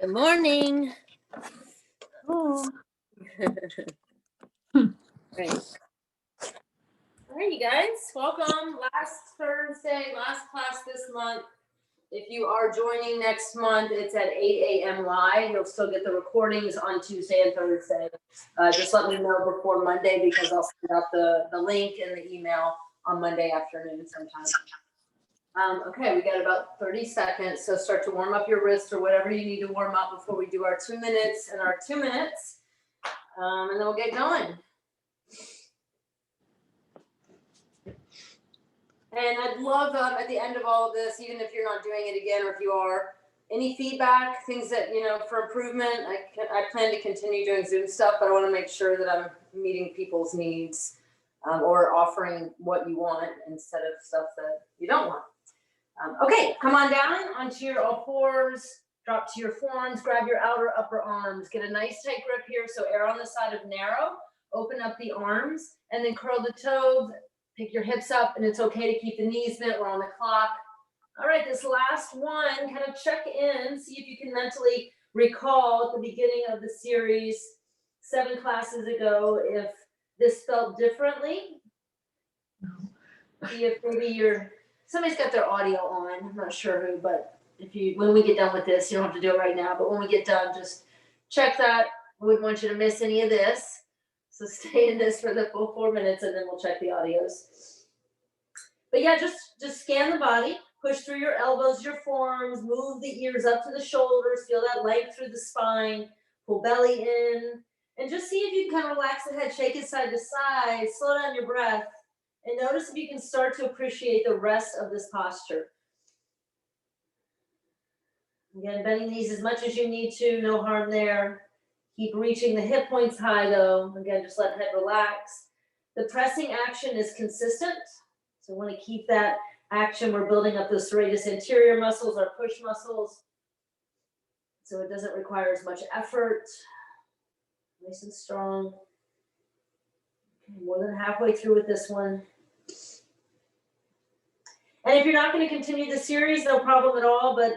Good morning. Oh. Great. All right, you guys, welcome. Last Thursday, last class this month. If you are joining next month, it's at 8 a.m. live. You'll still get the recordings on Tuesday and Thursday. Just let me know before Monday because I'll send out the link and the email on Monday afternoon sometime. Okay, we got about 30 seconds, so start to warm up your wrists or whatever you need to warm up before we do our 2 minutes and our 2 minutes, and then we'll get going. And I'd love at the end of all of this, even if you're not doing it again, or if you are, any feedback, things that, for improvement. I plan to continue doing Zoom stuff, but I want to make sure that I'm meeting people's needs or offering what you want instead of stuff that you don't want. Okay, come on down onto your all fours, drop to your forearms, grab your outer upper arms, get a nice tight grip here. So err on the side of narrow, open up the arms, and then curl the toes, pick your hips up, and it's okay to keep the knees bent. We're on the clock. All right, this last one, kind of check in, see if you can mentally recall at the beginning of the series 7 classes ago if this felt differently. See if maybe somebody's got their audio on, I'm not sure who, but when we get done with this, you don't have to do it right now, but when we get done, just check that. I wouldn't want you to miss any of this. So stay in this for the full 4 minutes and then we'll check the audios. But yeah, just scan the body, push through your elbows, your forearms, move the ears up to the shoulders, feel that length through the spine, pull belly in, and just see if you can kind of relax the head, shake it side to side, slow down your breath. And notice if you can start to appreciate the rest of this posture. Again, bending these as much as you need to, no harm there. Keep reaching the hip points high though. Again, just let head relax. The pressing action is consistent. So we want to keep that action. We're building up the serratus anterior muscles, our push muscles. So it doesn't require as much effort. Nice and strong. Okay, more than halfway through with this one. And if you're not going to continue the series, no problem at all, but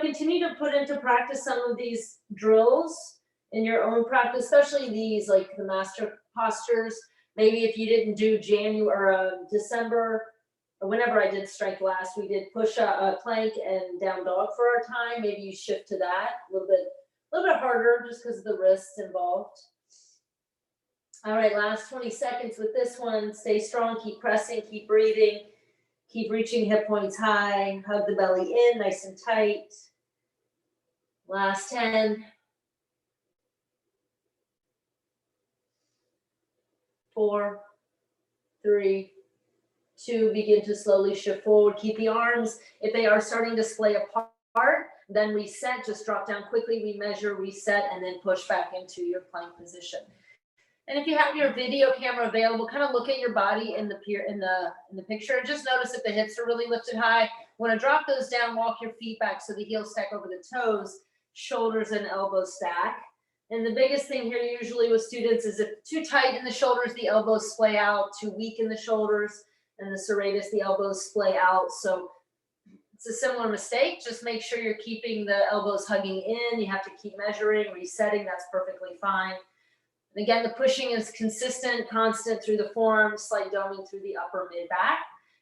continue to put into practice some of these drills in your own practice, especially these like the master postures. Maybe if you didn't do December or whenever I did strength last, we did push up, plank and down dog for our time. Maybe you shift to that a little bit harder just because of the wrists involved. All right, last 20 seconds with this one. Stay strong, keep pressing, keep breathing. Keep reaching hip points high, hug the belly in, nice and tight. Last 10. 4, 3, 2, begin to slowly shift forward. Keep the arms, if they are starting to splay apart, then reset, just drop down quickly, remeasure, reset, and then push back into your plank position. And if you have your video camera available, kind of look at your body in the picture and just notice if the hips are really lifted high. Want to drop those down, walk your feet back so the heels stack over the toes, shoulders and elbows stack. And the biggest thing here usually with students is if too tight in the shoulders, the elbows splay out, too weak in the shoulders and the serratus, the elbows splay out. So it's a similar mistake. Just make sure you're keeping the elbows hugging in. You have to keep measuring, resetting. That's perfectly fine. And again, the pushing is consistent, constant through the forearms, slight doming through the upper mid-back,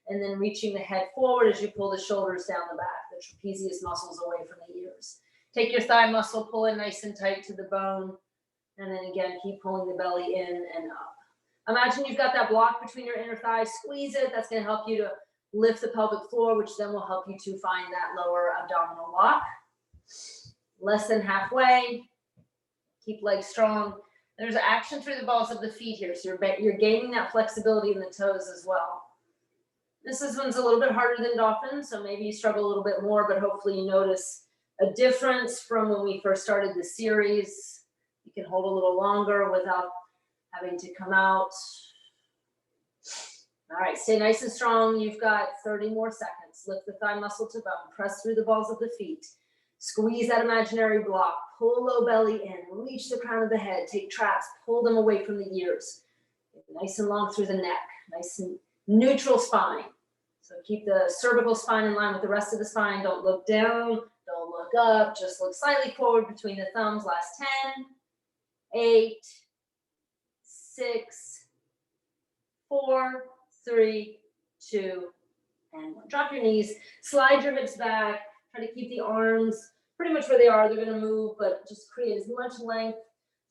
and then reaching the head forward as you pull the shoulders down the back, the trapezius muscles away from the ears. Take your thigh muscle, pull it nice and tight to the bone, and then again, keep pulling the belly in and up. Imagine you've got that block between your inner thighs, squeeze it. That's going to help you to lift the pelvic floor, which then will help you to find that lower abdominal lock. Less than halfway. Keep legs strong. There's action through the balls of the feet here, so you're gaining that flexibility in the toes as well. This one's a little bit harder than dolphin, so maybe you struggle a little bit more, but hopefully you notice a difference from when we first started the series. You can hold a little longer without having to come out. All right, stay nice and strong. You've got 30 more seconds. Lift the thigh muscle to bone. Press through the balls of the feet. Squeeze that imaginary block. Pull low belly in. Reach the crown of the head. Take traps. Pull them away from the ears. Nice and long through the neck. Nice and neutral spine. So keep the cervical spine in line with the rest of the spine. Don't look down. Don't look up, just look slightly forward between the thumbs. Last 10, 8, 6, 4, 3, 2, and 1. Drop your knees, slide your hips back, try to keep the arms pretty much where they are. They're gonna move, but just create as much length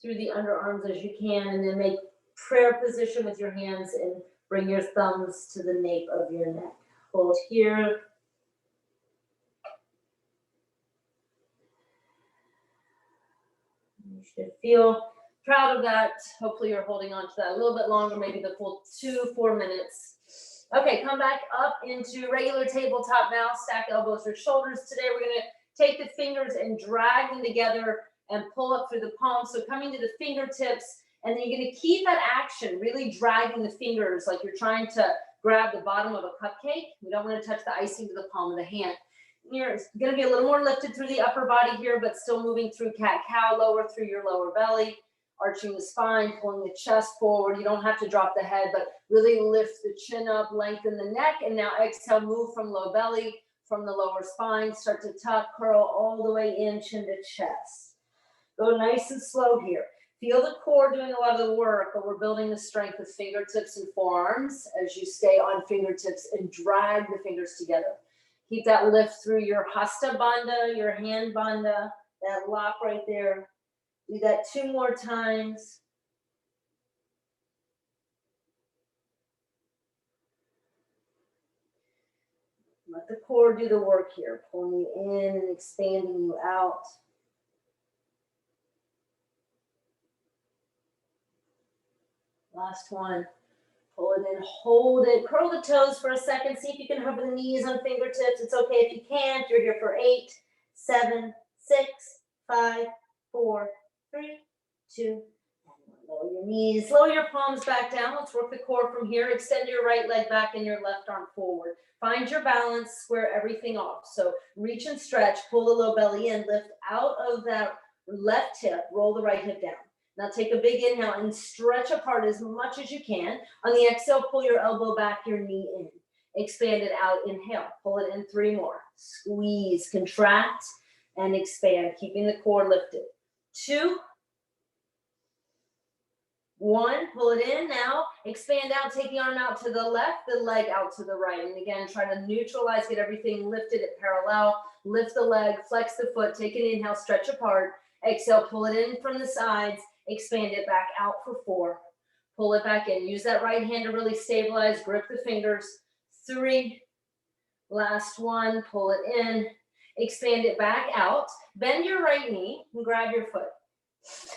through the underarms as you can, and then make prayer position with your hands and bring your thumbs to the nape of your neck. Hold here. You should feel proud of that. Hopefully you're holding on to that a little bit longer, maybe the full 2-4 minutes. Okay, come back up into regular tabletop now. Stack elbows or shoulders. Today we're gonna take the fingers and drag them together and pull up through the palms. So coming to the fingertips, and then you're gonna keep that action, really dragging the fingers like you're trying to grab the bottom of a cupcake. We don't wanna touch the icing to the palm of the hand. You're gonna be a little more lifted through the upper body here, but still moving through cat-cow, lower through your lower belly, arching the spine, pulling the chest forward. You don't have to drop the head, but really lift the chin up, lengthen the neck, and now exhale, move from low belly, from the lower spine, start to tuck, curl all the way in, chin to chest. Go nice and slow here. Feel the core doing a lot of the work, but we're building the strength with fingertips and forearms as you stay on fingertips and drag the fingers together. Keep that lift through your hasta bandha, your hand bandha, that lock right there. Do that 2 more times. Let the core do the work here, pulling you in and expanding you out. Last one. Pull it in, hold it, curl the toes for a second. See if you can hover the knees on fingertips. It's okay if you can't. You're here for 8, 7, 6, 5, 4, 3, 2, and 1. Lower your knees, lower your palms back down. Let's work the core from here. Extend your right leg back and your left arm forward. Find your balance, square everything off. So reach and stretch, pull the low belly in, lift out of that left hip, roll the right hip down. Now take a big inhale and stretch apart as much as you can. On the exhale, pull your elbow back, your knee in. Expand it out, inhale, pull it in 3 more. Squeeze, contract, and expand, keeping the core lifted. 2, 1, pull it in now, expand out, take the arm out to the left, the leg out to the right. And again, try to neutralize, get everything lifted at parallel, lift the leg, flex the foot, take an inhale, stretch apart. Exhale, pull it in from the sides, expand it back out for 4. Pull it back in. Use that right hand to really stabilize, grip the fingers. 3, last one, pull it in, expand it back out. Bend your right knee and grab your foot.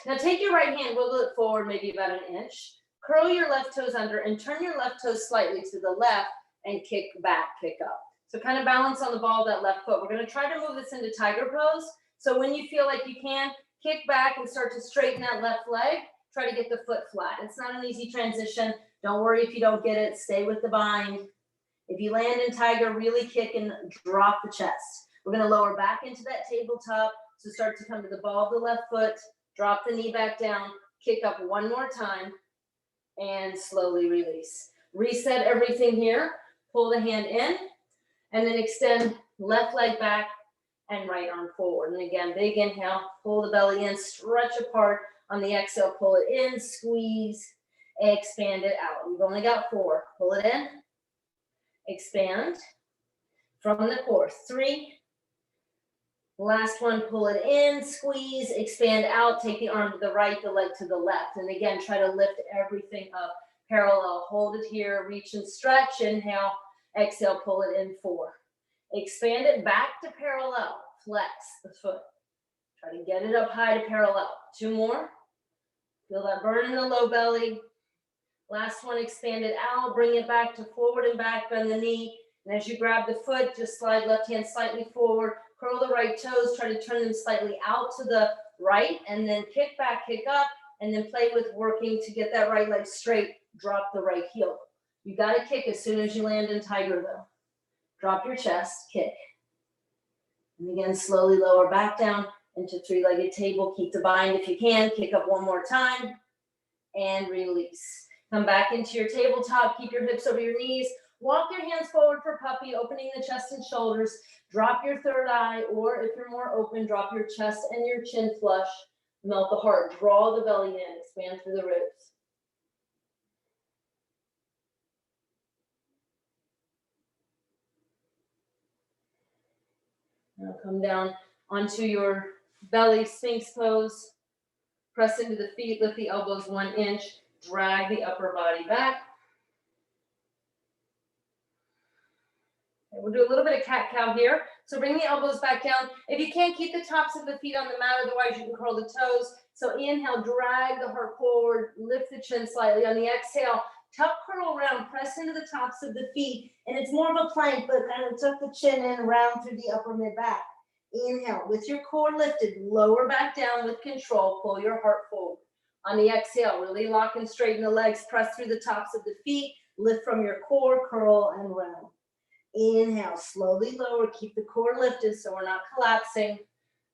Now take your right hand, wiggle it forward maybe about an inch. Curl your left toes under and turn your left toes slightly to the left and kick back, kick up. So kind of balance on the ball of that left foot. We're going to try to move this into tiger pose. So when you feel like you can, kick back and start to straighten that left leg. Try to get the foot flat. It's not an easy transition. Don't worry if you don't get it. Stay with the bind. If you land in tiger, really kick and drop the chest. We're going to lower back into that tabletop. So start to come to the ball of the left foot. Drop the knee back down. Kick up 1 more time. And slowly release. Reset everything here. Pull the hand in. And then extend left leg back and right arm forward. And again, big inhale, pull the belly in, stretch apart. On the exhale, pull it in, squeeze, expand it out. We've only got 4. Pull it in, expand from the core. 3, last one, pull it in, squeeze, expand out, take the arm to the right, the leg to the left. And again, try to lift everything up parallel. Hold it here, reach and stretch, inhale, exhale, pull it in 4. Expand it back to parallel. Flex the foot. Try to get it up high to parallel. 2 more. Feel that burn in the low belly. Last one, expand it out. Bring it back to forward and back. Bend the knee. And as you grab the foot, just slide left hand slightly forward. Curl the right toes. Try to turn them slightly out to the right. And then kick back, kick up. And then play with working to get that right leg straight. Drop the right heel. You got to kick as soon as you land in tiger though. Drop your chest, kick. And again, slowly lower back down into 3-legged table. Keep the bind if you can. Kick up 1 more time and release. Come back into your tabletop. Keep your hips over your knees. Walk your hands forward for puppy, opening the chest and shoulders. Drop your third eye, or if you're more open, drop your chest and your chin flush. Melt the heart. Draw the belly in. Expand through the ribs. Now come down onto your belly, Sphinx pose. Press into the feet, lift the elbows 1 inch, drag the upper body back. Okay, we'll do a little bit of cat-cow here. So bring the elbows back down. If you can't keep the tops of the feet on the mat, otherwise you can curl the toes. So inhale, drag the heart forward, lift the chin slightly. On the exhale, tuck, curl around, press into the tops of the feet. And it's more of a plank, but kind of tuck the chin in, round through the upper mid-back. Inhale, with your core lifted, lower back down with control, pull your heart forward. On the exhale, really lock and straighten the legs, press through the tops of the feet, lift from your core, curl and round. Inhale, slowly lower, keep the core lifted so we're not collapsing,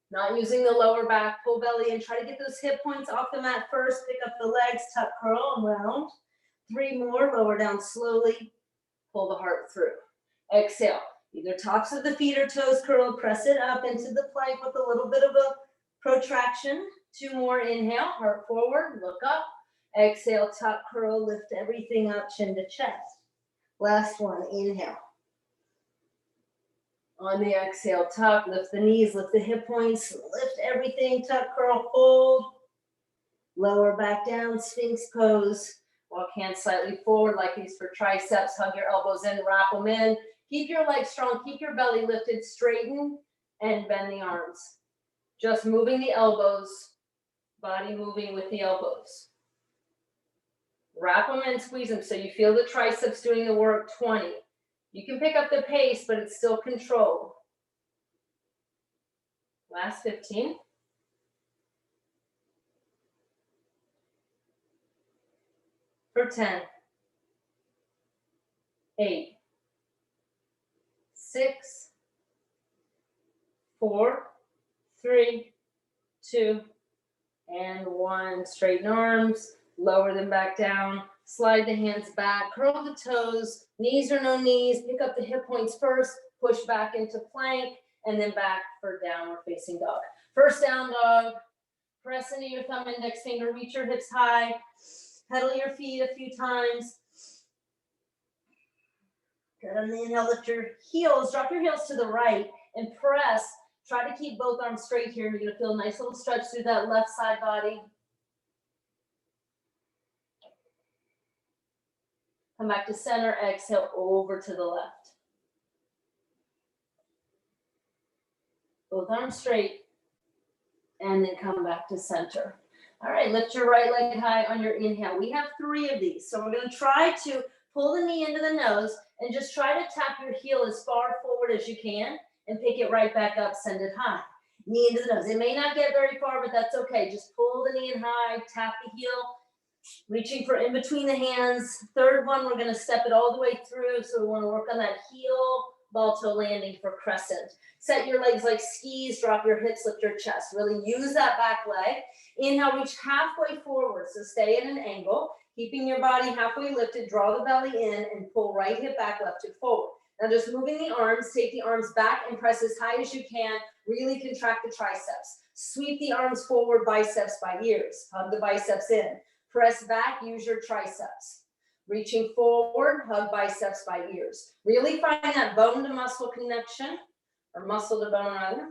not using the lower back, pull belly in, try to get those hip points off the mat first, pick up the legs, tuck, curl and round. 3 more, lower down slowly, pull the heart through. Exhale. Either tops of the feet or toes curl, press it up into the plank with a little bit of a protraction. 2 more, inhale, heart forward, look up. Exhale, tuck, curl, lift everything up, chin to chest. Last one, inhale. On the exhale, tuck, lift the knees, lift the hip points, lift everything, tuck, curl, hold. Lower back down, Sphinx pose. Walk hands slightly forward like these for triceps. Hug your elbows in, wrap them in. Keep your legs strong, keep your belly lifted, straighten and bend the arms. Just moving the elbows, body moving with the elbows. Wrap them and squeeze them so you feel the triceps doing the work. 20. You can pick up the pace, but it's still controlled. Last 15. For 10. 8. 6, 4, 3, 2, and 1. Straighten arms, lower them back down, slide the hands back, curl the toes, knees or no knees, pick up the hip points first, push back into plank, and then back for downward facing dog. First down dog, press into your thumb index finger, reach your hips high, pedal your feet a few times. Good, on the inhale, lift your heels, drop your heels to the right and press. Try to keep both arms straight here. You're gonna feel a nice little stretch through that left side body. Come back to center, exhale over to the left. Both arms straight and then come back to center. All right, lift your right leg high on your inhale. We have 3 of these. So we're gonna try to pull the knee into the nose and just try to tap your heel as far forward as you can and pick it right back up, send it high. Knee into the nose. It may not get very far, but that's okay. Just pull the knee in high, tap the heel, reaching for in between the hands. 3rd one, we're gonna step it all the way through. So we wanna work on that heel ball toe landing for crescent. Set your legs like skis, drop your hips, lift your chest. Really use that back leg. Inhale, reach halfway forward. So stay in an angle. Keeping your body halfway lifted, draw the belly in and pull right hip back, left hip forward. Now just moving the arms, take the arms back and press as high as you can. Really contract the triceps. Sweep the arms forward, biceps by ears. Hug the biceps in. Press back, use your triceps. Reaching forward, hug biceps by ears. Really find that bone to muscle connection, or muscle to bone rather.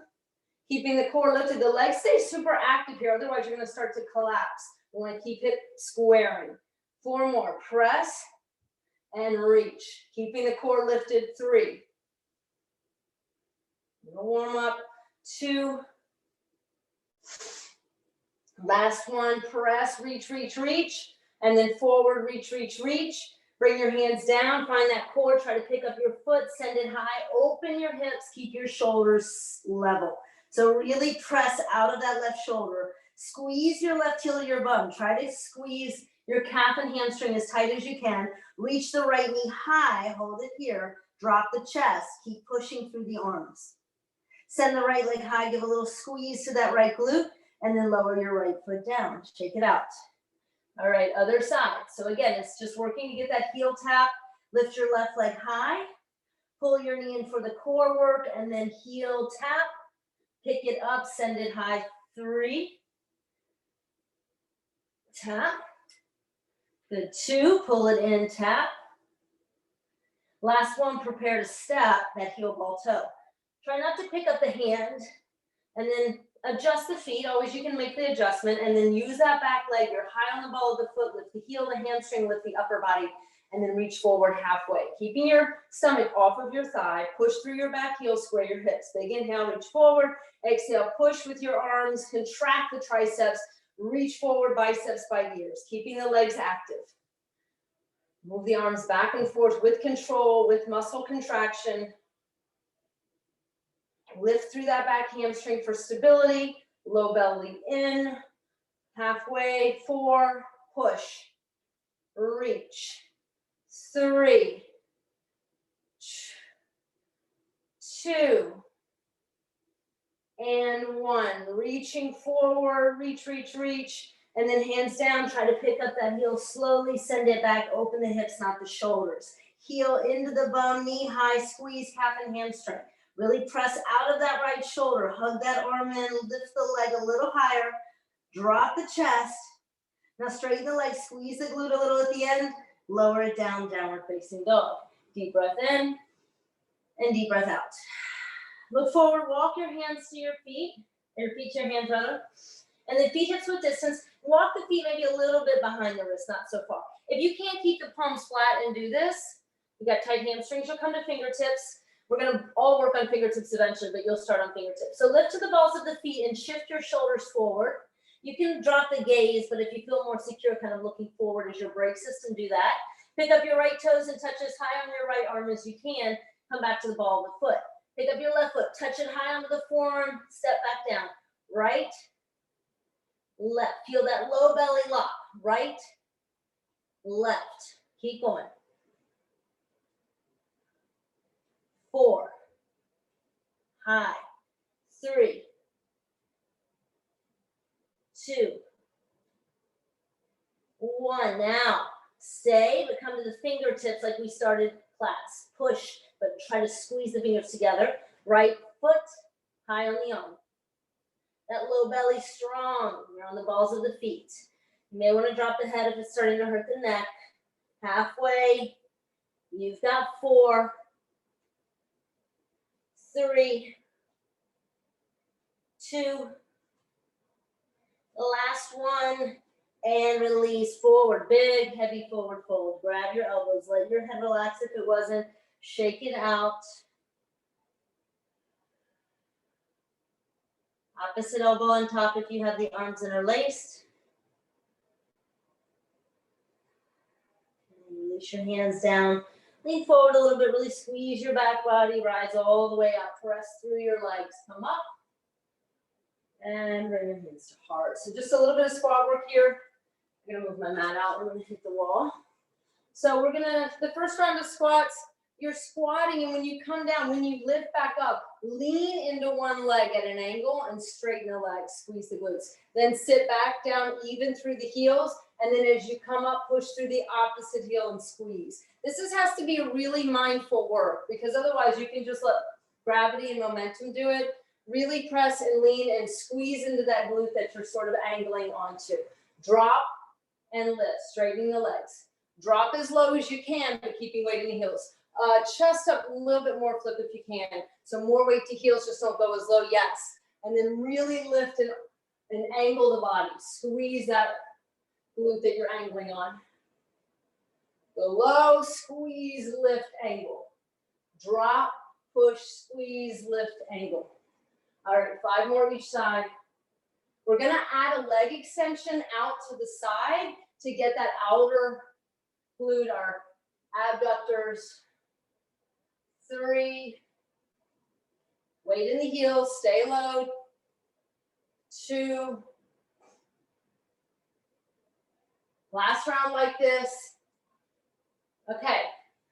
Keeping the core lifted, the legs stay super active here, otherwise you're gonna start to collapse. We wanna keep it squaring. 4 more, press and reach. Keeping the core lifted, 3. Warm up, 2. Last one, press, reach, reach, reach. And then forward, reach, reach, reach. Bring your hands down, find that core, try to pick up your foot, send it high, open your hips, keep your shoulders level. So really press out of that left shoulder. Squeeze your left heel to your bum. Try to squeeze your calf and hamstring as tight as you can. Reach the right knee high, hold it here. Drop the chest, keep pushing through the arms. Send the right leg high, give a little squeeze to that right glute, and then lower your right foot down. Shake it out. All right, other side. So again, it's just working to get that heel tap, Lift your left leg high, pull your knee in for the core work, and then heel tap, pick it up, send it high, 3, tap, good, 2, pull it in, tap. Last one, prepare to step that heel ball toe. Try not to pick up the hand, and then adjust the feet. Always you can make the adjustment, and then use that back leg. You're high on the ball of the foot, lift the heel, the hamstring, lift the upper body, and then reach forward halfway. Keeping your stomach off of your thigh, push through your back heel, square your hips. Big inhale, reach forward. Exhale, push with your arms, contract the triceps, reach forward, biceps by ears, keeping the legs active. Move the arms back and forth with control, with muscle contraction. Lift through that back hamstring for stability. Low belly in. Halfway, 4, push. Reach. 3, 2, and 1. Reaching forward, reach, reach, reach. And then hands down, try to pick up that heel slowly, send it back, open the hips, not the shoulders. Heel into the bum, knee high, squeeze calf and hamstring. Really press out of that right shoulder, hug that arm in, lift the leg a little higher, drop the chest. Now straighten the leg, squeeze the glute a little at the end, lower it down, downward facing dog. Deep breath in and deep breath out. Look forward, walk your hands to your feet to your hands rather. And then feet hips width distance. Walk the feet maybe a little bit behind the wrist, not so far. If you can't keep the palms flat and do this, you got tight hamstrings, you'll come to fingertips. We're gonna all work on fingertips eventually, but you'll start on fingertips. So lift to the balls of the feet and shift your shoulders forward. You can drop the gaze, but if you feel more secure, kind of looking forward as your brake system, do that. Pick up your right toes and touch as high on your right arm as you can. Come back to the ball of the foot. Pick up your left foot, touch it high onto the forearm, step back down. Right, left. Feel that low belly lock. Right, left. Keep going. 4, high, 3, 2, 1. Now, stay, but come to the fingertips like we started class. Push, but try to squeeze the fingers together. Right foot, high on the arm. That low belly strong. You're on the balls of the feet. You may want to drop the head if it's starting to hurt the neck. Halfway. You've got 4, 3, 2, the last one, and release forward. Big, heavy forward fold. Grab your elbows. Let your head relax if it wasn't. Shake it out. Opposite elbow on top if you have the arms interlaced. And release your hands down. Lean forward a little bit. Really squeeze your back body. Rise all the way up. Press through your legs. Come up. And bring your hands to heart. So just a little bit of squat work here. I'm going to move my mat out. We're going to hit the wall. So we're going to, the first round of squats, you're squatting, and when you come down, when you lift back up, lean into one leg at an angle and straighten the legs, squeeze the glutes. Then sit back down even through the heels, and then as you come up, push through the opposite heel and squeeze. This has to be a really mindful work, because otherwise you can just let gravity and momentum do it. Really press and lean and squeeze into that glute that you're sort of angling onto. Drop and lift, straightening the legs. Drop as low as you can, but keeping weight in the heels. Chest up a little bit more, flip if you can. So more weight to heels, just don't go as low, yes. And then really lift and angle the body. Squeeze that glute that you're angling on. Go low, squeeze, lift, angle. Drop, push, squeeze, lift, angle. All right, 5 more each side. We're gonna add a leg extension out to the side to get that outer glute, our abductors. 3, weight in the heels, stay low. 2, last round like this. Okay,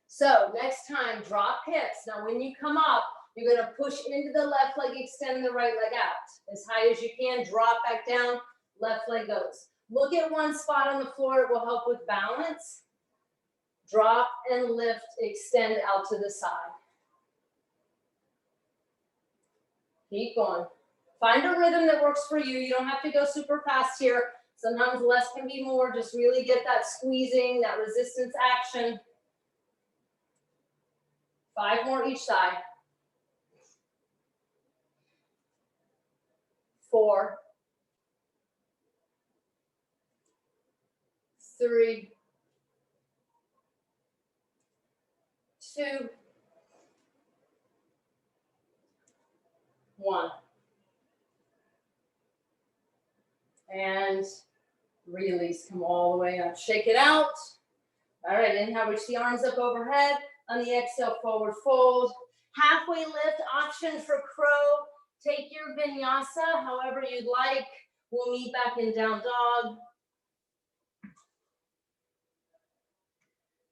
so next time, drop hips. Now when you come up, you're gonna push into the left leg, extend the right leg out. As high as you can, drop back down, left leg goes. Look at one spot on the floor, it will help with balance. drop and lift, extend out to the side. Keep going. Find a rhythm that works for you. You don't have to go super fast here. Sometimes less can be more. Just really get that squeezing, that resistance action. 5 more each side. 4, 3, 2, 1. And release, come all the way up. Shake it out. All right, inhale, reach the arms up overhead. On the exhale, forward fold. Halfway lift, option for crow. Take your vinyasa however you'd like. We'll meet back in down dog.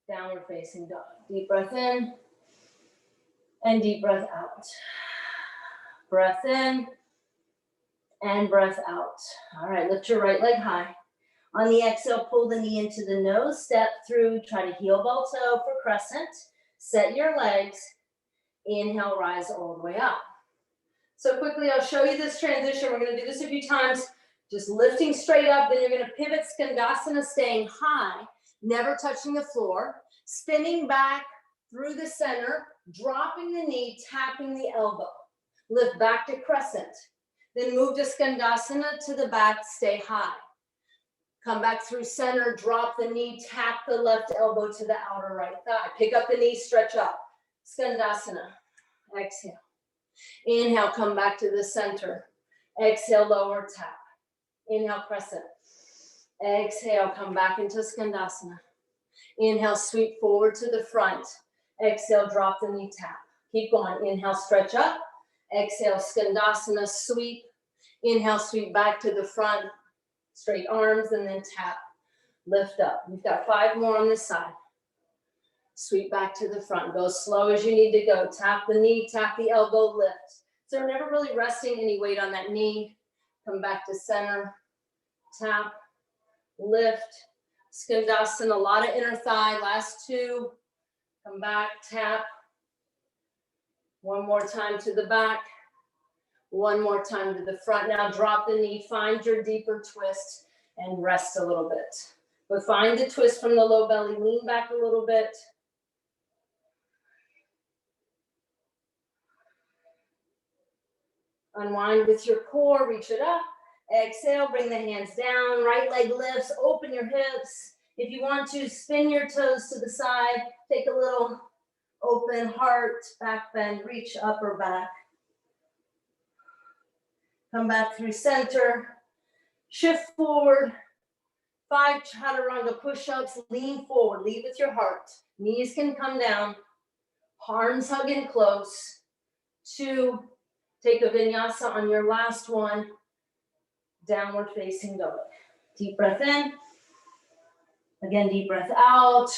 Downward facing dog. Deep breath in and deep breath out. Breath in and breath out. All right, lift your right leg high. On the exhale, pull the knee into the nose, step through, try to heel ball toe for crescent. Set your legs. Inhale, rise all the way up. So quickly, I'll show you this transition. We're going to do this a few times. Just lifting straight up, then you're going to pivot Skandasana, staying high, never touching the floor, spinning back through the center, dropping the knee, tapping the elbow. Lift back to crescent. Then move to Skandasana to the back, stay high. Come back through center, drop the knee, tap the left elbow to the outer right thigh. Pick up the knee, stretch up. Skandasana. Exhale. Inhale, come back to the center. Exhale, lower tap. Inhale, crescent. Exhale, come back into Skandasana. Inhale, sweep forward to the front. Exhale, drop the knee, tap. Keep going. Inhale, stretch up. Exhale, Skandasana, sweep. Inhale, sweep back to the front. Straight arms and then tap. Lift up. We've got 5 more on this side. Sweep back to the front. Go slow as you need to go. Tap the knee, tap the elbow, lift. So we're never really resting any weight on that knee. Come back to center. Tap, lift. Skandasana, a lot of inner thigh. Last 2. Come back, tap. 1 more time to the back. 1 more time to the front. Now drop the knee, find your deeper twist and rest a little bit. But find the twist from the low belly, lean back a little bit. Unwind with your core, reach it up. Exhale, bring the hands down, right leg lifts, open your hips. If you want to, spin your toes to the side, take a little open heart, back bend, reach up or back. Come back through center, shift forward. 5 chaturanga push-ups, lean forward, lead with your heart. Knees can come down, arms hug in close. 2, take a vinyasa on your last one, downward facing dog. Deep breath in, again, deep breath out.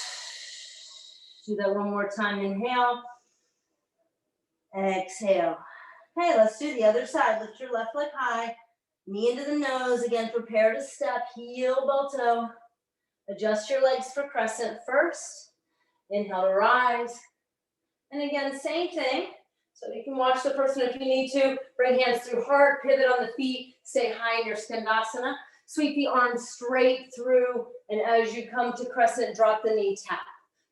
Do that 1 more time, inhale, exhale. Okay, let's do the other side. Lift your left leg high, knee into the nose. Again, prepare to step, heel, ball toe. Adjust your legs for crescent first. Inhale to rise. And again, same thing. So you can watch the person if you need to. Bring hands through heart, pivot on the feet, stay high in your Skandasana. Sweep the arms straight through, and as you come to crescent, drop the knee, tap.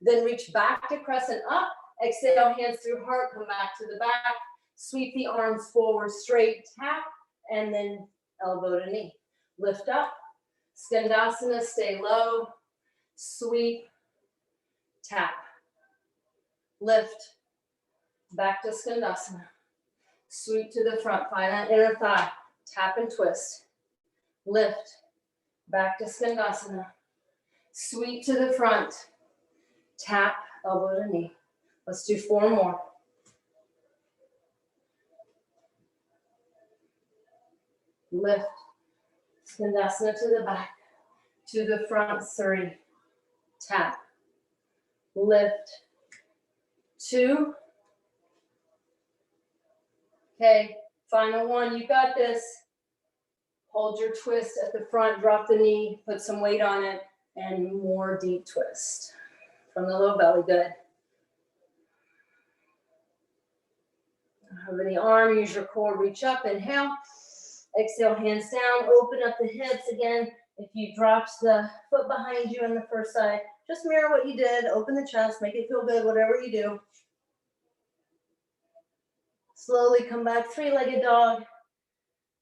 Then reach back to crescent up. Exhale, hands through heart, come back to the back. Sweep the arms forward, straight, tap, and then elbow to knee. Lift up, Skandasana, stay low, sweep, tap, lift, back to Skandasana. Sweep to the front, find that inner thigh, tap and twist. Lift, back to Skandasana. Sweep to the front, tap, elbow to knee. Let's do 4 more. Lift, Skandasana to the back, to the front, 3, tap, lift, 2. Okay, final 1, you got this. Hold your twist at the front, drop the knee, put some weight on it, and more deep twist. from the low belly, good. Over the arm, use your core, reach up, inhale. Exhale, hands down, open up the hips. Again, if you dropped the foot behind you on the first side, just mirror what you did, open the chest, make it feel good, whatever you do. Slowly come back, three-legged dog.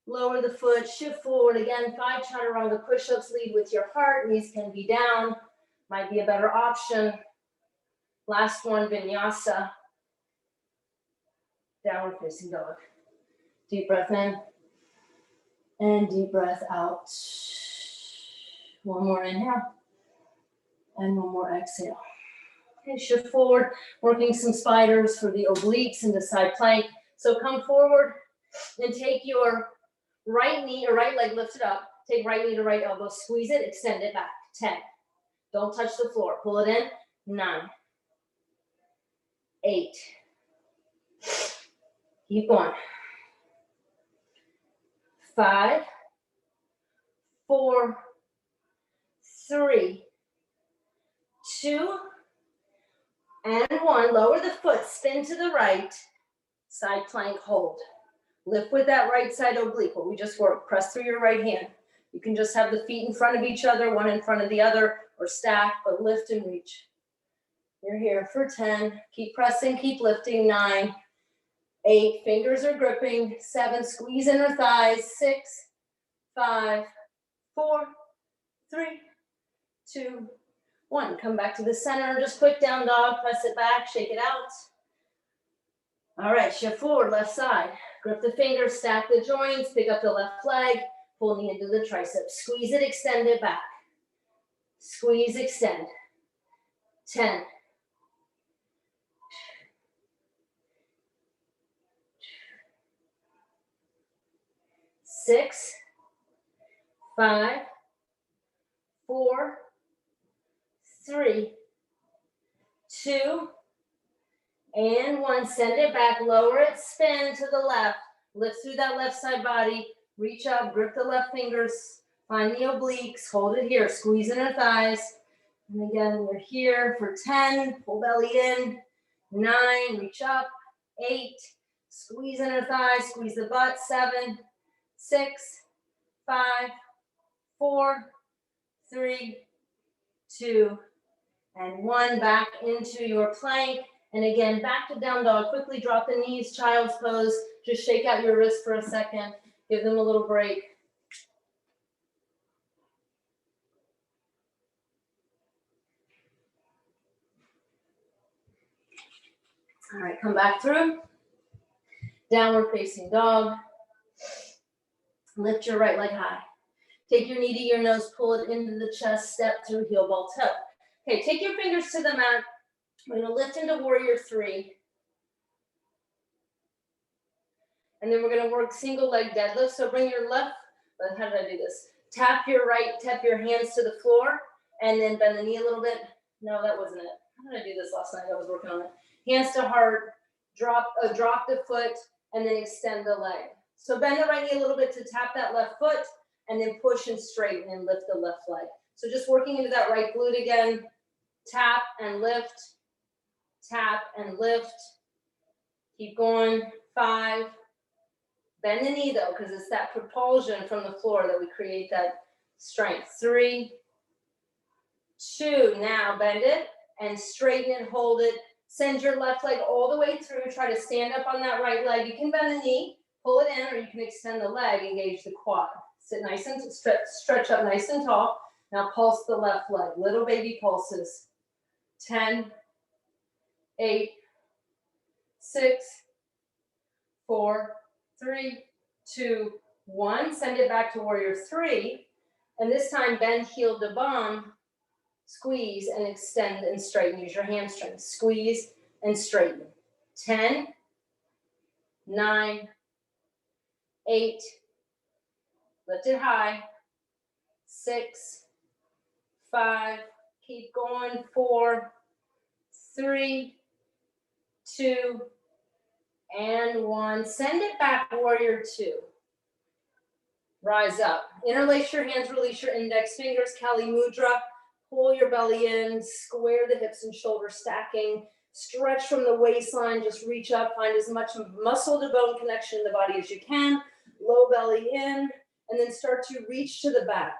Lower the foot, shift forward. Again, 5 chaturanga push-ups, lead with your heart. Knees can be down, might be a better option. Last one, vinyasa. Downward facing dog. Deep breath in and deep breath out. One more inhale and one more exhale. Okay, shift forward, working some spiders for the obliques into side plank. So come forward and take your right knee or right leg lifted up. Take right knee to right elbow, squeeze it, extend it back. 10. Don't touch the floor. Pull it in. 9. 8. Keep going. 5, 4, 3, 2, and 1. Lower the foot, spin to the right, side plank, hold. Lift with that right side oblique, what we just worked. Press through your right hand. You can just have the feet in front of each other, one in front of the other, or stack, but lift and reach. You're here for 10. Keep pressing, keep lifting. 9, 8, fingers are gripping. 7, squeeze inner thighs. 6, 5, 4, 3, 2, 1. Come back to the center. Just quick down dog. Press it back. Shake it out. All right. Shift forward. Left side. Grip the fingers. Stack the joints. Pick up the left leg. Pull knee into the tricep. Squeeze it. Extend it back. Squeeze. Extend. 10. 6, 5, 4, 3, 2, and 1. Send it back, lower it, spin to the left. Lift through that left side body. Reach up, grip the left fingers. Find the obliques, hold it here. Squeeze inner thighs. And again, we're here for 10. Pull belly in. 9, reach up. 8, squeeze inner thighs, squeeze the butt. 7, 6, 5, 4, 3, 2, and 1. Back into your plank. And again, back to down dog. Quickly drop the knees, child's pose. Just shake out your wrists for a second. Give them a little break. All right, come back through. Downward facing dog. Lift your right leg high. Take your knee to your nose, pull it into the chest, step through, heel ball toe. Okay, take your fingers to the mat. We're gonna lift into warrior 3. And then we're gonna work single leg deadlift. So bring your left, how did I do this? Tap your hands to the floor, and then bend the knee a little bit. No, that wasn't it. How did I do this last night? I was working on it. Hands to heart, drop the foot, and then extend the leg. So bend the right knee a little bit to tap that left foot, and then push and straighten and lift the left leg. So just working into that right glute again. Tap and lift, tap and lift. Keep going. 5. Bend the knee though, because it's that propulsion from the floor that we create that strength. 3, 2. Now bend it and straighten it, hold it. Send your left leg all the way through. Try to stand up on that right leg. You can bend the knee, pull it in, or you can extend the leg, engage the quad. Sit nice and stretch up nice and tall. Now pulse the left leg. Little baby pulses. 10, 8, 6, 4, 3, 2, 1. Send it back to warrior 3. And this time bend heel to bum. Squeeze and extend and straighten. Use your hamstrings. Squeeze and straighten. 10, 9, 8. Lift it high. 6, 5. Keep going. 4, 3, 2, and 1. Send it back, warrior 2. Rise up. Interlace your hands, release your index fingers, Kali Mudra. Pull your belly in, square the hips and shoulders stacking, stretch from the waistline, just reach up, find as much muscle to bone connection in the body as you can, low belly in, and then start to reach to the back.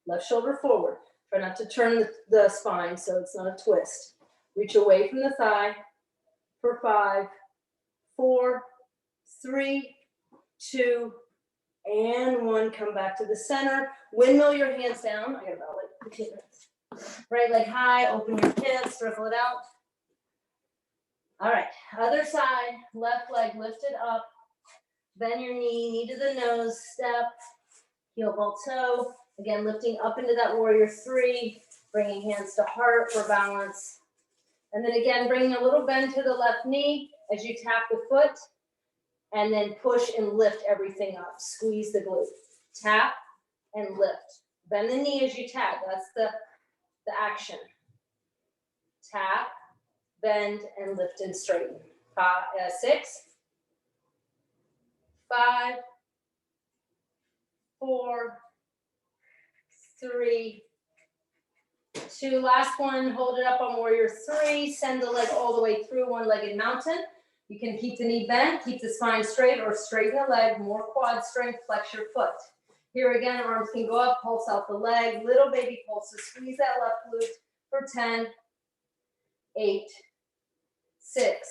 Left shoulder forward. Try not to turn the spine so it's not a twist. Reach away from the thigh for 5, 4, 3, 2, and 1. Come back to the center. Windmill your hands down. I got about like 15 minutes. Right leg high, open your hips, circle it out. All right, other side, left leg lifted up. Bend your knee to the nose, step, heel ball toe. Again, lifting up into that warrior 3, bringing hands to heart for balance. And then again, bringing a little bend to the left knee as you tap the foot, and then push and lift everything up. Squeeze the glute. Tap and lift. Bend the knee as you tap. That's the action. Tap, bend, and lift and straighten. 6, 5, 4, 3, 2. Last one, hold it up on warrior 3. Send the leg all the way through, one-legged mountain. You can keep the knee bent, keep the spine straight, or straighten the leg, more quad strength, flex your foot. Here again, arms can go up, pulse out the leg, little baby pulses. Squeeze that left glute for 10, 8, 6,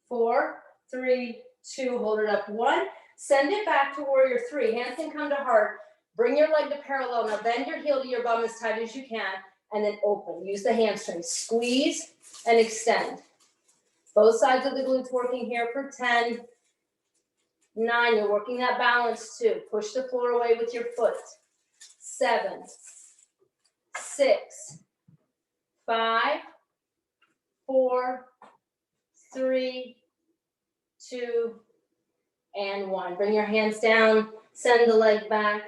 4, 3, 2. Hold it up. 1. Send it back to warrior 3. Hands can come to heart. Bring your leg to parallel. Now bend your heel to your bum as tight as you can, and then open. Use the hamstrings. Squeeze and extend. Both sides of the glutes working here for 10, 9. You're working that balance too. Push the floor away with your foot. 7, 6, 5, 4, 3, 2, and 1. Bring your hands down. Send the leg back.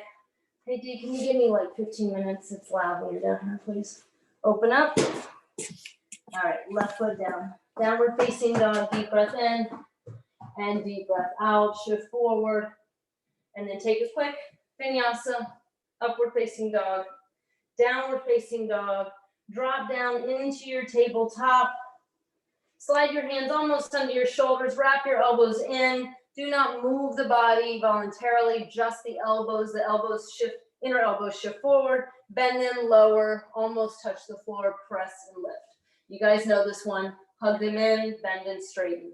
Hey, Dee, can you give me like 15 minutes? It's loud when you're down here, please. Open up. All right, left foot down. Downward facing dog, deep breath in and deep breath out. Shift forward and then take a quick vinyasa. Upward facing dog, downward facing dog. Drop down into your tabletop. Slide your hands almost under your shoulders. Wrap your elbows in. Do not move the body voluntarily, just the elbows. The elbows shift, inner elbows shift forward. Bend them lower, almost touch the floor, press and lift. You guys know this one. Hug them in, bend and straighten.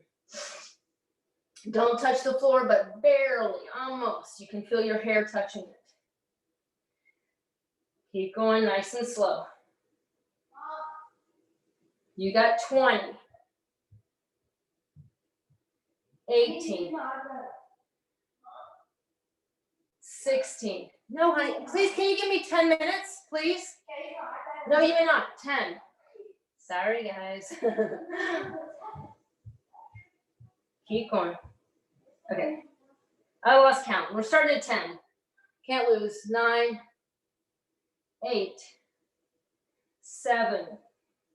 Don't touch the floor, but barely, almost. You can feel your hair touching it. Keep going nice and slow. You got 20. 18. 16. No, honey, please, can you give me 10 minutes, please? No, you may not. 10. Sorry, guys. Keep going. Okay. I lost count. We're starting at 10. Can't lose. 9, 8, 7.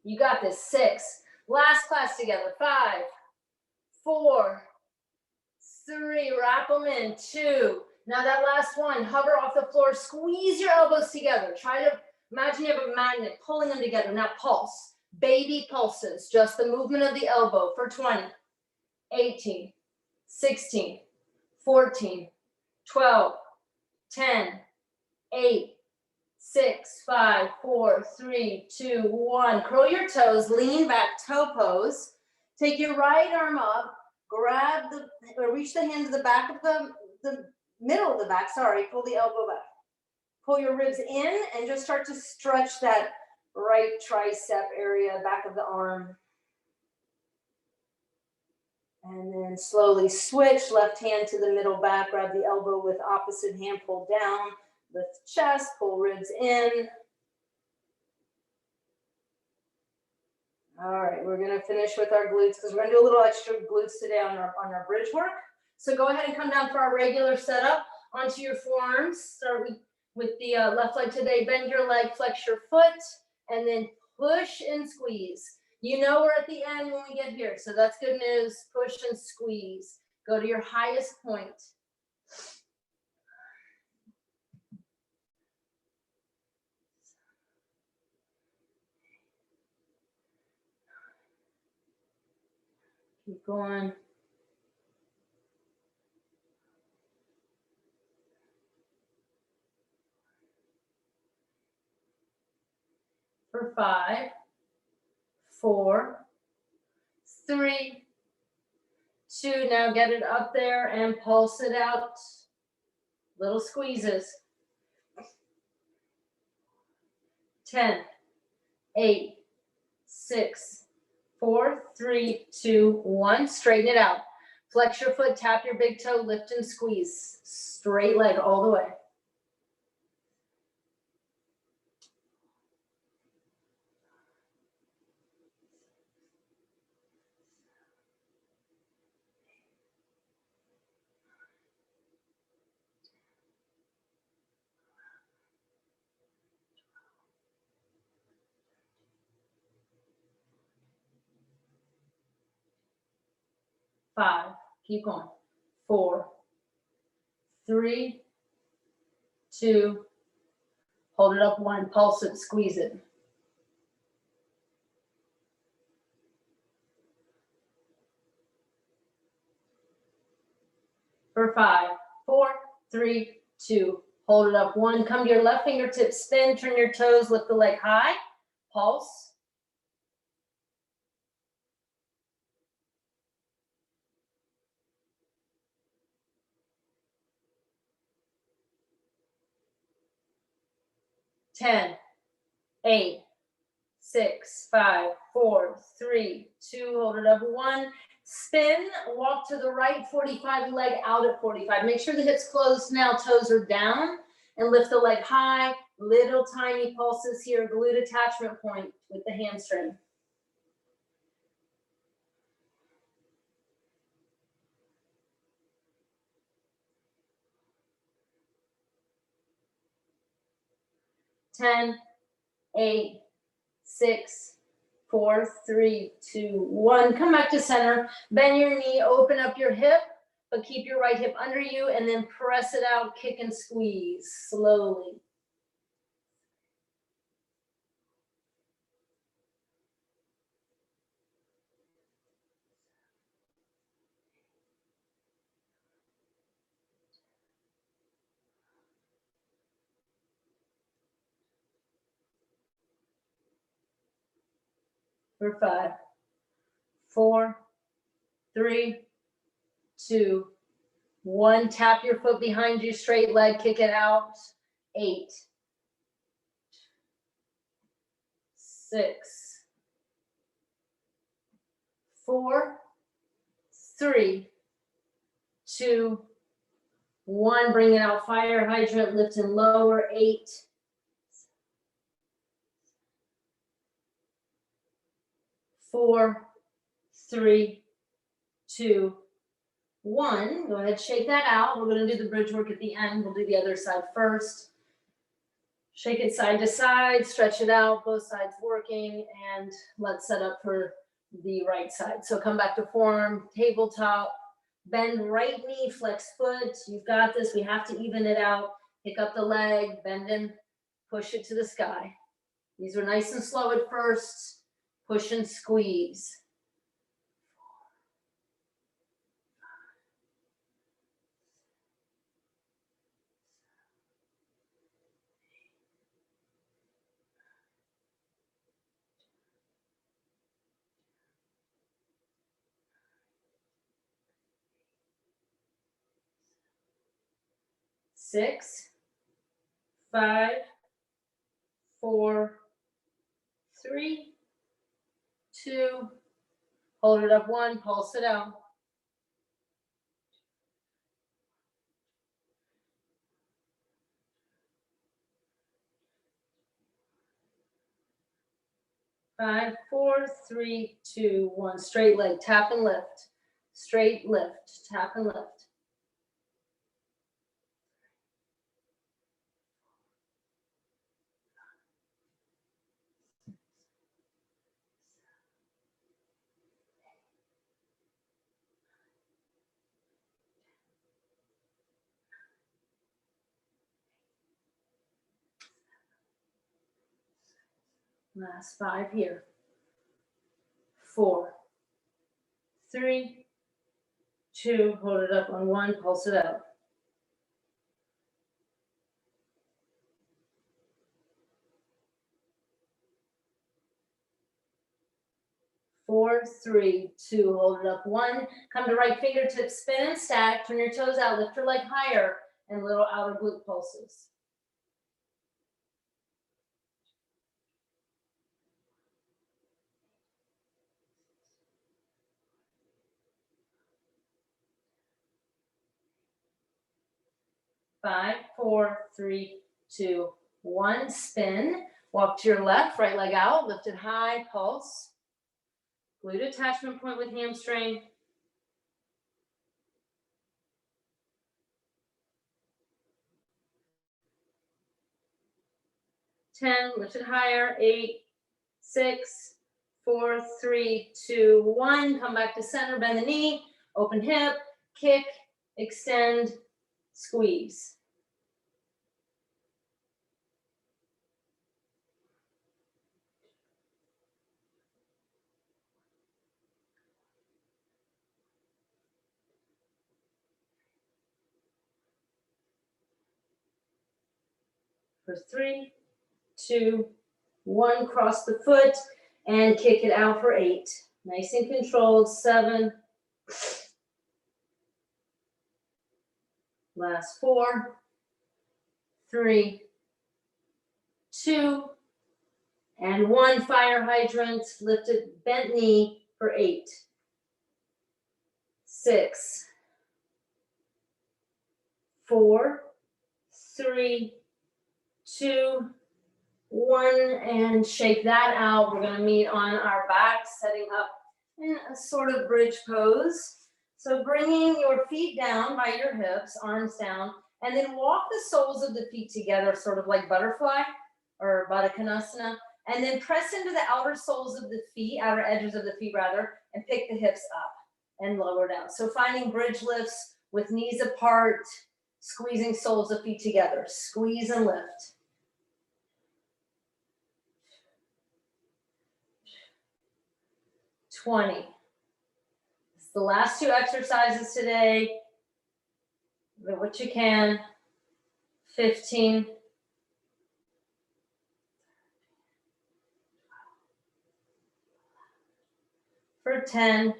You got this. 6. Last class together. 5, 4, 3. Wrap them in. 2. Now that last one, hover off the floor. Squeeze your elbows together. Try to imagine you have a magnet pulling them together. Now pulse. Baby pulses. Just the movement of the elbow for 20, 18, 16, 14, 12, 10, 8, 6, 5, 4, 3, 2, 1. Curl your toes, lean back, toe pose. Take your right arm up, grab or reach the hand to the back of the middle of the back, pull the elbow back. Pull your ribs in and just start to stretch that right tricep area, back of the arm. And then slowly switch, left hand to the middle back, grab the elbow with opposite hand, pull down, lift chest, pull ribs in. All right, we're gonna finish with our glutes because we're gonna do a little extra glutes today on our bridge work. So go ahead and come down for our regular setup onto your forearms. Start with the left leg today. Bend your leg, flex your foot, and then push and squeeze. You know we're at the end when we get here, so that's good news. Push and squeeze. Go to your highest point. Keep going. For 5, 4, 3, 2. Now get it up there and pulse it out. Little squeezes. 10, 8, 6, 4, 3, 2, 1. Straighten it out. Flex your foot, tap your big toe, lift and squeeze. Straight leg all the way. 5, keep going. 4, 3, 2, hold it up 1, pulse it, squeeze it. For 5, 4, 3, 2, hold it up 1. Come to your left fingertip, spin, turn your toes, lift the leg high, pulse. 10, 8, 6, 5, 4, 3, 2, hold it up 1. Spin, walk to the right, 45, leg out at 45. Make sure the hips closed now, toes are down, and lift the leg high. Little tiny pulses here, glute attachment point with the hamstring. Ten, 8, 6, 4, 3, 2, 1. Come back to center. Bend your knee, open up your hip, but keep your right hip under you, and then press it out, kick and squeeze slowly. For 5, 4, 3, 2, 1. Tap your foot behind you, straight leg, kick it out. 8, 6, 4, 3, 2, 1. Bring it out, fire hydrant, lift and lower. 8, 4, 3, 2, 1. Go ahead, shake that out. We're going to do the bridge work at the end. We'll do the other side first. Shake it side to side, stretch it out, both sides working, and let's set up for the right side. So come back to form, tabletop, bend right knee, flex foot. You've got this. We have to even it out. Pick up the leg, bend and push it to the sky. These are nice and slow at first. Push and squeeze. 6, 5, 4, 3, 2, hold it up 1, pulse it out. 5, 4, 3, 2, 1. Straight leg, tap and lift. Straight lift, tap and lift. Last 5 here. 4, 3, 2, hold it up on 1, pulse it out. 4, 3, 2, hold it up 1. Come to right fingertips, spin and stack. Turn your toes out, lift your leg higher, and little outer glute pulses. 5, 4, 3, 2, 1. Spin. Walk to your left, right leg out, lift it high, pulse. Glute attachment point with hamstring. 10, lift it higher, 8, 6, 4, 3, 2, 1. Come back to center, bend the knee, open hip, kick, extend, squeeze. For 3, 2, 1, cross the foot and kick it out for 8. Nice and controlled, 7. Last 4, 3, 2, and 1. Fire hydrant, lift it, bent knee for 8, 6, 4, 3, 2, 1, and shake that out. We're going to meet on our back, setting up in a sort of bridge pose. So bringing your feet down by your hips, arms down, and then walk the soles of the feet together, sort of like butterfly or Baddha Konasana, and then press into the outer soles of the feet, outer edges of the feet rather, and pick the hips up and lower down. So finding bridge lifts with knees apart, squeezing soles of feet together. Squeeze and lift. 20. It's the last 2 exercises today. Do what you can. 15. For 10.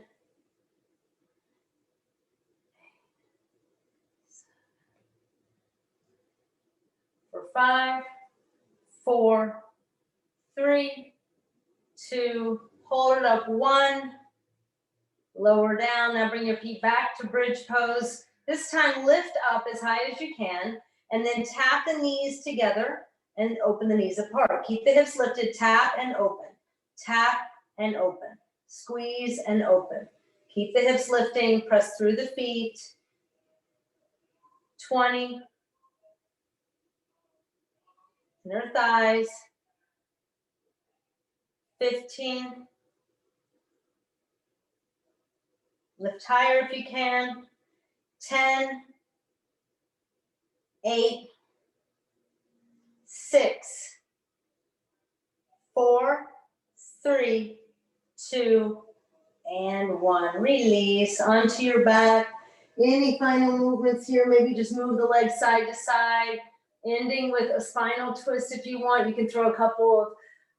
5, 4, 3, 2, hold it up 1, lower down. Now bring your feet back to bridge pose. This time lift up as high as you can, and then tap the knees together and open the knees apart. Keep the hips lifted, tap and open, tap and open, squeeze and open. Keep the hips lifting, press through the feet. 20. Inner thighs. 15. Lift higher if you can. 10. 8. 6. 4. 3. 2. And 1. Release onto your back. Any final movements here? Maybe just move the legs side to side, ending with a spinal twist if you want. You can throw a couple of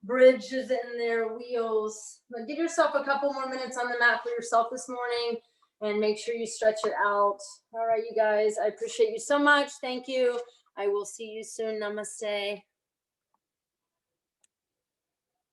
bridges in there, wheels. But give yourself a couple more minutes on the mat for yourself this morning and make sure you stretch it out. All right, you guys, I appreciate you so much. Thank you. I will see you soon. Namaste.